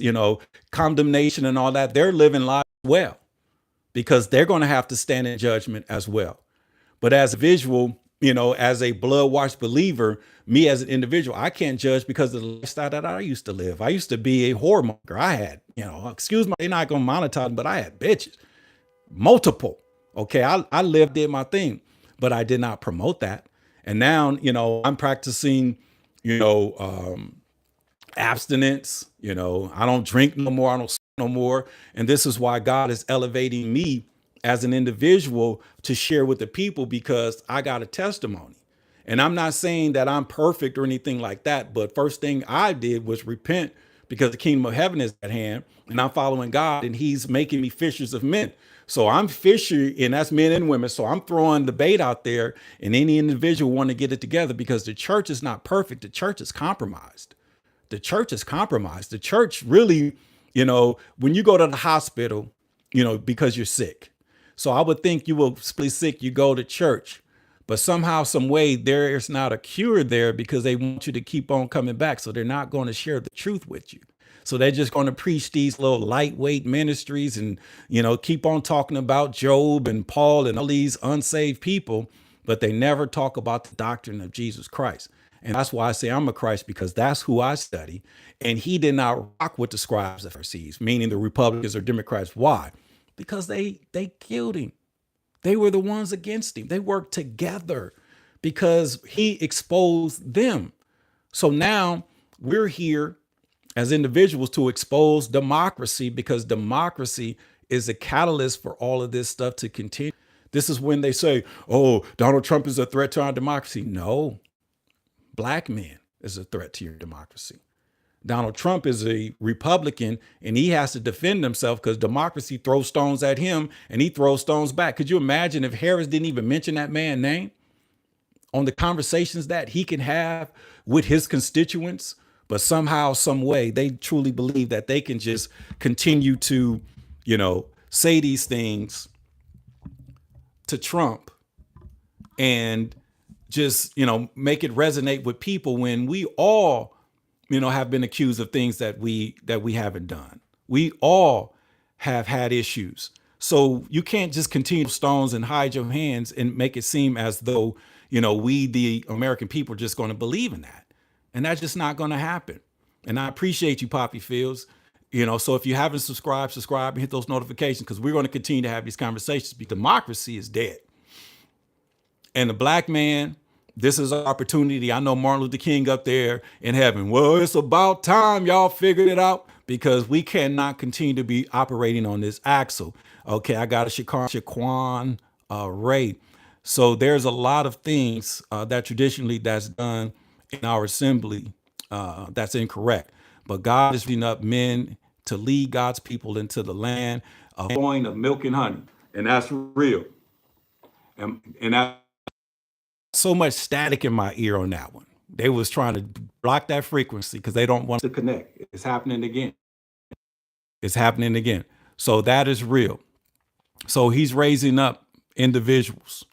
condemnation and all that, they're living lives well, because they're going to have to stand in judgment as well. But as a visual, as a blood washed believer, me as an individual, I can't judge because of the lifestyle that I used to live. I used to be a whoremonger. I had, excuse me, they're not going to monetize, but I had bitches, multiple. Okay, I lived, did my thing, but I did not promote that. And now, I'm practicing, abstinence. I don't drink no more. I don't smoke no more. And this is why God is elevating me as an individual to share with the people, because I got a testimony. And I'm not saying that I'm perfect or anything like that. But first thing I did was repent, because the kingdom of heaven is at hand, and I'm following God, and he's making me fishers of men. So I'm fishing, and that's men and women. So I'm throwing the bait out there, and any individual want to get it together, because the church is not perfect. The church is compromised. The church is compromised. The church really, when you go to the hospital, because you're sick. So I would think you will be sick, you go to church, but somehow, some way, there is not a cure there, because they want you to keep on coming back. So they're not going to share the truth with you. So they're just going to preach these little lightweight ministries and, keep on talking about Job and Paul and all these unsaved people, but they never talk about the doctrine of Jesus Christ. And that's why I say I'm a Christ, because that's who I study. And he did not rock with the scribes and Pharisees, meaning the Republicans or Democrats. Why? Because they killed him. They were the ones against him. They worked together because he exposed them. So now we're here as individuals to expose democracy, because democracy is a catalyst for all of this stuff to continue. This is when they say, oh, Donald Trump is a threat to our democracy. No, black man is a threat to your democracy. Donald Trump is a Republican and he has to defend himself because democracy throws stones at him and he throws stones back. Could you imagine if Harris didn't even mention that man's name on the conversations that he can have with his constituents? But somehow, some way, they truly believe that they can just continue to, say these things to Trump and just, make it resonate with people when we all, have been accused of things that we haven't done. We all have had issues. So you can't just continue stones and hide your hands and make it seem as though, we, the American people, are just going to believe in that. And that's just not going to happen. And I appreciate you, Poppy Fields. So if you haven't subscribed and hit those notifications, because we're going to continue to have these conversations, because democracy is dead. And the black man, this is an opportunity. I know Martin Luther King up there in heaven. Well, it's about time y'all figured it out, because we cannot continue to be operating on this axle. Okay, I got a Shaquan Ray. So there's a lot of things that traditionally that's done in our assembly that's incorrect. But God is raising up men to lead God's people into the land of milk and honey. And that's real. And that so much static in my ear on that one. They was trying to block that frequency because they don't want to connect. It's happening again. It's happening again. So that is real. So he's raising up individuals.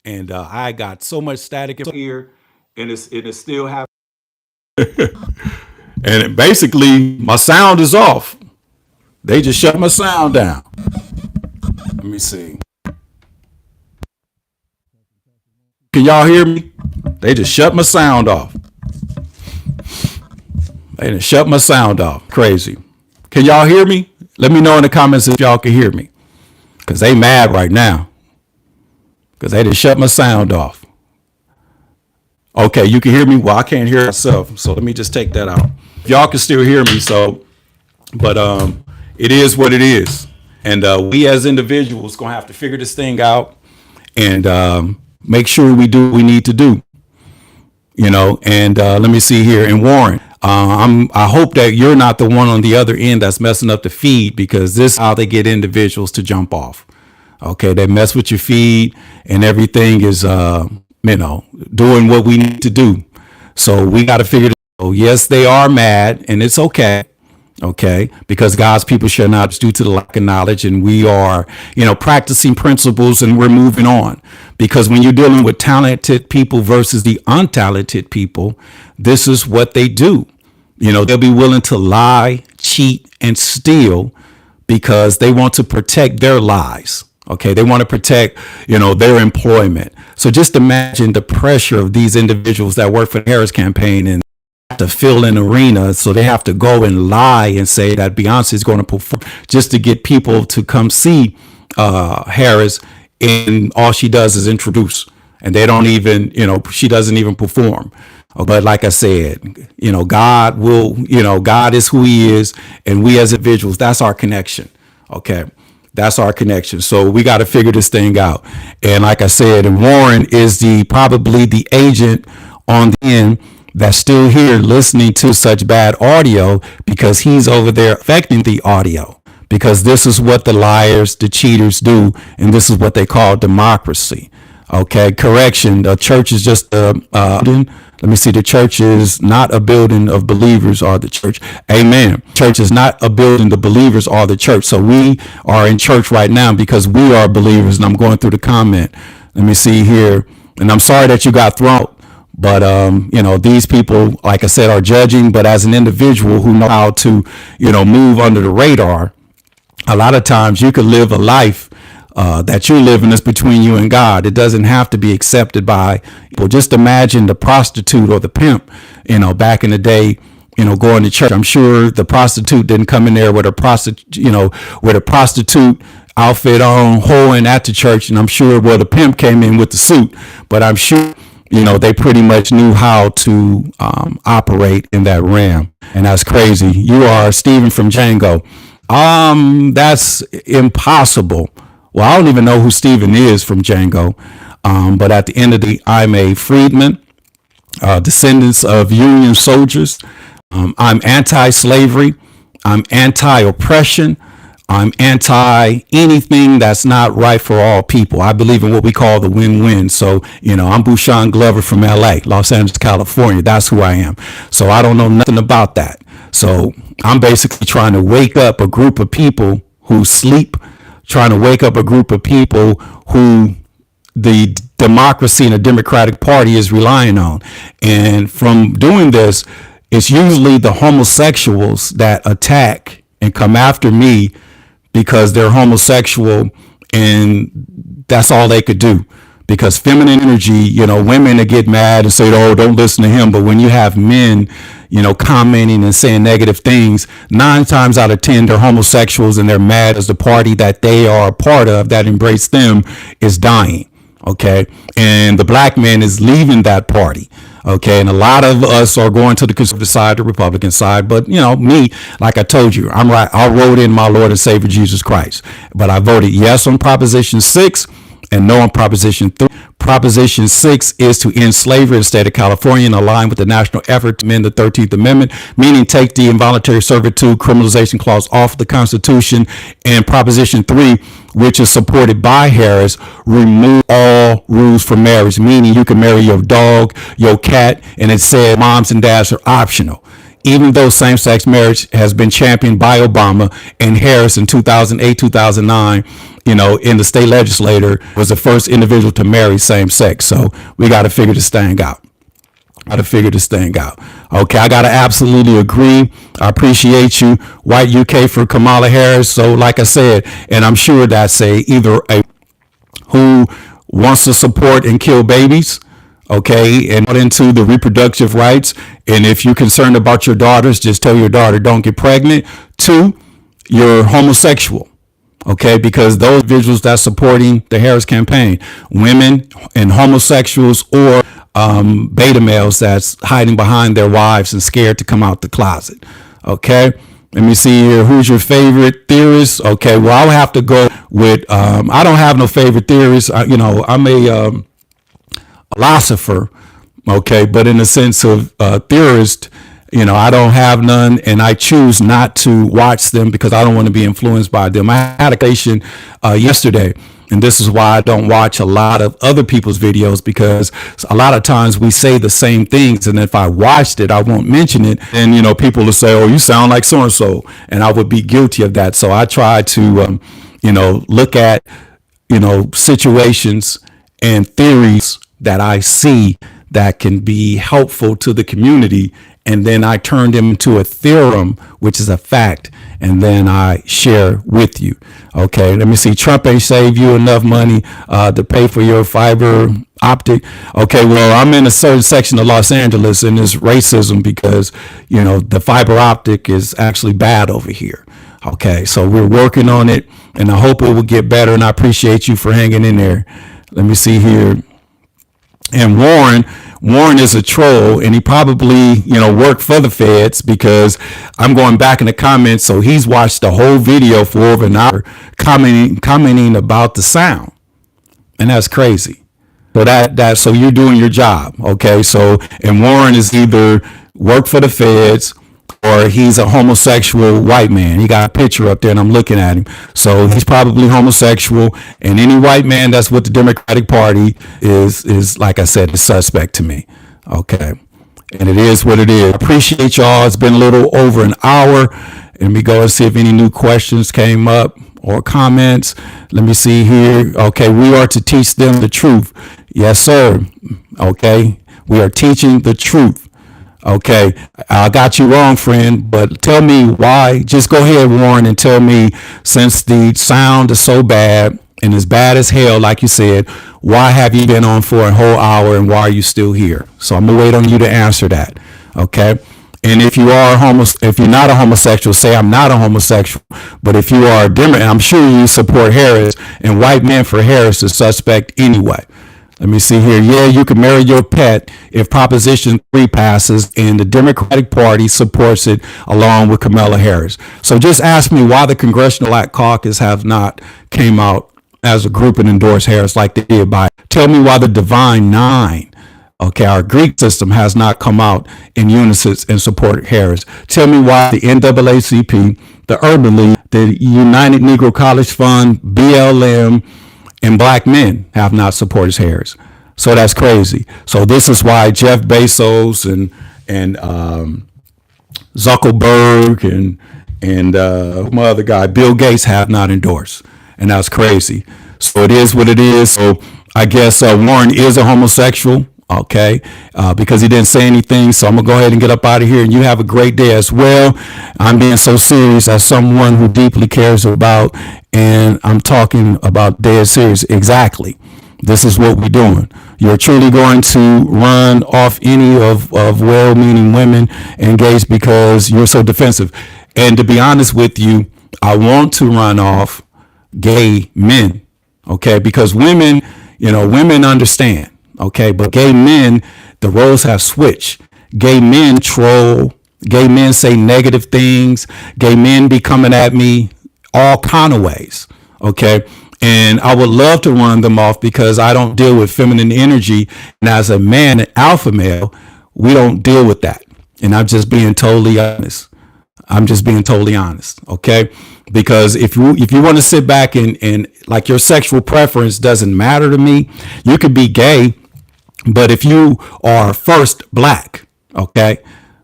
And I got so much static in my ear, and it is still happening. And basically, my sound is off. They just shut my sound down. Let me see. Can y'all hear me? They just shut my sound off. They just shut my sound off. Crazy. Can y'all hear me? Let me know in the comments if y'all can hear me. Because they mad right now. Because they just shut my sound off. Okay, you can hear me? Well, I can't hear myself. So let me just take that out. Y'all can still hear me. But it is what it is. And we as individuals going to have to figure this thing out and make sure we do what we need to do. And let me see here. And Warren, I hope that you're not the one on the other end that's messing up the feed, because this is how they get individuals to jump off. Okay, they mess with your feed and everything is, doing what we need to do. So we got to figure this out. Yes, they are mad, and it's okay. Okay, because God's people shall not due to the lack of knowledge, and we are, practicing principles, and we're moving on. Because when you're dealing with talented people versus the untalented people, this is what they do. They'll be willing to lie, cheat, and steal because they want to protect their lives. Okay, they want to protect, their employment. So just imagine the pressure of these individuals that work for the Harris campaign and have to fill an arena. So they have to go and lie and say that Beyonce is going to perform just to get people to come see Harris. And all she does is introduce, and they don't even, she doesn't even perform. But like I said, God will, God is who he is. And we as individuals, that's our connection. Okay. That's our connection. So we got to figure this thing out. And like I said, and Warren is probably the agent on the end that's still here listening to such bad audio, because he's over there affecting the audio, because this is what the liars, the cheaters do. And this is what they call democracy. Okay. Correction. The church is just let me see. The church is not a building of believers or the church. Amen. Church is not a building. The believers are the church. So we are in church right now because we are believers. And I'm going through the comment. Let me see here. And I'm sorry that you got thrown. But, these people, like I said, are judging. But as an individual who know how to, move under the radar, a lot of times you could live a life that you're living is between you and God. It doesn't have to be accepted by people. Just imagine the prostitute or the pimp, back in the day, going to church. I'm sure the prostitute didn't come in there with a prostitute outfit on, hoeing at the church. And I'm sure, the pimp came in with the suit, but I'm sure, they pretty much knew how to operate in that realm. And that's crazy. You are Stephen from Django. That's impossible. Well, I don't even know who Stephen is from Django. But at the end of the day, I'm a freedman, descendants of Union soldiers. I'm anti-slavery. I'm anti-oppression. I'm anti anything that's not right for all people. I believe in what we call the win-win. So, I'm Bushan Glover from LA, Los Angeles, California. That's who I am. So I don't know nothing about that. So I'm basically trying to wake up a group of people who sleep, trying to wake up a group of people who the democracy and the Democratic Party is relying on. And from doing this, it's usually the homosexuals that attack and come after me because they're homosexual, and that's all they could do. Because feminine energy, women that get mad and say, oh, don't listen to him. But when you have men, commenting and saying negative things, 9 times out of 10, they're homosexuals, and they're mad as the party that they are a part of that embraced them is dying. Okay. And the black man is leaving that party. Okay. And a lot of us are going to the conservative side, the Republican side. But, me, like I told you, I'm right. I wrote in my Lord and Savior Jesus Christ. But I voted yes on Proposition 6 and no on Proposition 3. Proposition 6 is to end slavery in the state of California and align with the national effort to amend the 13th Amendment, meaning take the involuntary servitude criminalization clause off the Constitution. And Proposition 3, which is supported by Harris, remove all rules for marriage, meaning you can marry your dog, your cat, and it said moms and dads are optional. Even though same-sex marriage has been championed by Obama and Harris in 2008, 2009, in the state legislature, was the first individual to marry same sex. So we got to figure this thing out. Okay, I got to absolutely agree. I appreciate you, White UK, for Kamala Harris. So like I said, and I'm sure that's either a who wants to support and kill babies, okay, and into the reproductive rights. And if you're concerned about your daughters, just tell your daughter don't get pregnant. 2, you're homosexual. Okay, because those individuals that's supporting the Harris campaign, women and homosexuals or beta males that's hiding behind their wives and scared to come out the closet. Okay, let me see here. Who's your favorite theorist? Okay, well, I'll have to go with, I don't have no favorite theorist. I'm a philosopher. Okay, but in the sense of theorist, I don't have none, and I choose not to watch them because I don't want to be influenced by them. I had a conversation yesterday, and this is why I don't watch a lot of other people's videos, because a lot of times we say the same things, and if I watched it, I won't mention it. And, people will say, oh, you sound like so-and-so, and I would be guilty of that. So I try to, look at, situations and theories that I see that can be helpful to the community, and then I turn them into a theorem, which is a fact, and then I share with you. Okay, let me see. Trump ain't saved you enough money to pay for your fiber optic. Okay, well, I'm in a certain section of Los Angeles, and there's racism because, the fiber optic is actually bad over here. Okay, so we're working on it, and I hope it will get better, and I appreciate you for hanging in there. Let me see here. And Warren is a troll, and he probably, worked for the feds, because I'm going back in the comments. So he's watched the whole video for over an hour commenting about the sound. And that's crazy. So so you're doing your job. Okay. So, and Warren is either worked for the feds or he's a homosexual white man. He got a picture up there, and I'm looking at him. So he's probably homosexual, and any white man that's with the Democratic Party is like I said, a suspect to me. Okay. And it is what it is. I appreciate y'all. It's been a little over an hour. Let me go and see if any new questions came up or comments. Let me see here. Okay. We are to teach them the truth. Yes, sir. Okay. We are teaching the truth. Okay, I got you wrong, friend, but tell me why. Just go ahead, Warren, and tell me, since the sound is so bad and as bad as hell, like you said, why have you been on for a whole hour and why are you still here? So I'm gonna wait on you to answer that. Okay. And if you are if you're not a homosexual, say I'm not a homosexual. But if you are a Democrat, I'm sure you support Harris, and white men for Harris is suspect anyway. Let me see here. Yeah, you can marry your pet if Proposition 3 passes and the Democratic Party supports it along with Kamala Harris. So just ask me why the Congressional Black Caucus have not came out as a group and endorsed Harris like they did by. Tell me why the Divine Nine, okay, our Greek system, has not come out in unison and support Harris. Tell me why the NAACP, the Urban League, the United Negro College Fund, BLM, and black men have not supported Harris. So that's crazy. So this is why Jeff Bezos and Zuckerberg and my other guy, Bill Gates, have not endorsed. And that's crazy. So it is what it is. So I guess Warren is a homosexual. Okay, because he didn't say anything. So I'm gonna go ahead and get up out of here, and you have a great day as well. I'm being so serious as someone who deeply cares about, and I'm talking about dead serious. Exactly. This is what we're doing. You're truly going to run off any of well-meaning women engaged because you're so defensive. And to be honest with you, I want to run off gay men. Okay, because women, women understand. Okay, but gay men, the roles have switched. Gay men troll. Gay men say negative things. Gay men be coming at me all kind of ways. Okay, and I would love to run them off because I don't deal with feminine energy. And as a man, an alpha male, we don't deal with that. And I'm just being totally honest. Okay, because if you want to sit back and like your sexual preference doesn't matter to me, you could be gay. But if you are first black, okay,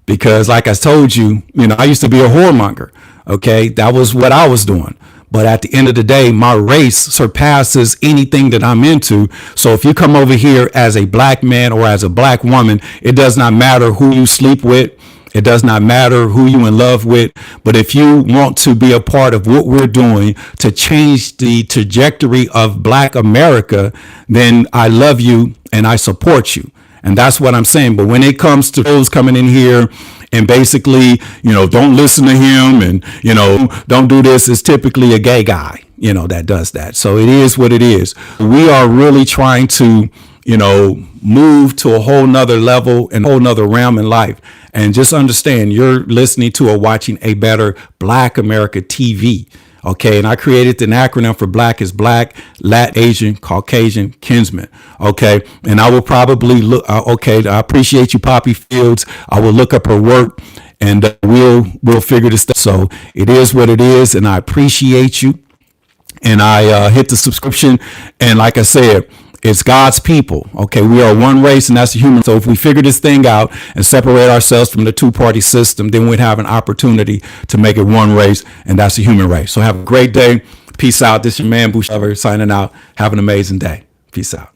because like I told you, I used to be a whoremonger. Okay, that was what I was doing. But at the end of the day, my race surpasses anything that I'm into. So if you come over here as a black man or as a black woman, it does not matter who you sleep with. It does not matter who you in love with. But if you want to be a part of what we're doing to change the trajectory of Black America, then I love you and I support you. And that's what I'm saying. But when it comes to those coming in here and basically, don't listen to him and, don't do this, it's typically a gay guy, that does that. So it is what it is. We are really trying to, move to a whole nother level and a whole nother realm in life. And just understand, you're listening to or watching a better Black America TV. Okay, and I created an acronym for Black is Black, Lat, Asian, Caucasian, Kinsman. Okay, and I will probably look. Okay, I appreciate you, Poppy Fields. I will look up her work, and we'll figure this stuff. So it is what it is, and I appreciate you. And I hit the subscription, and like I said, it's God's people. Okay, we are one race, and that's the human. So if we figure this thing out and separate ourselves from the two-party system, then we'd have an opportunity to make it one race, and that's the human race. So have a great day. Peace out. This is your man, Bush, signing out. Have an amazing day. Peace out.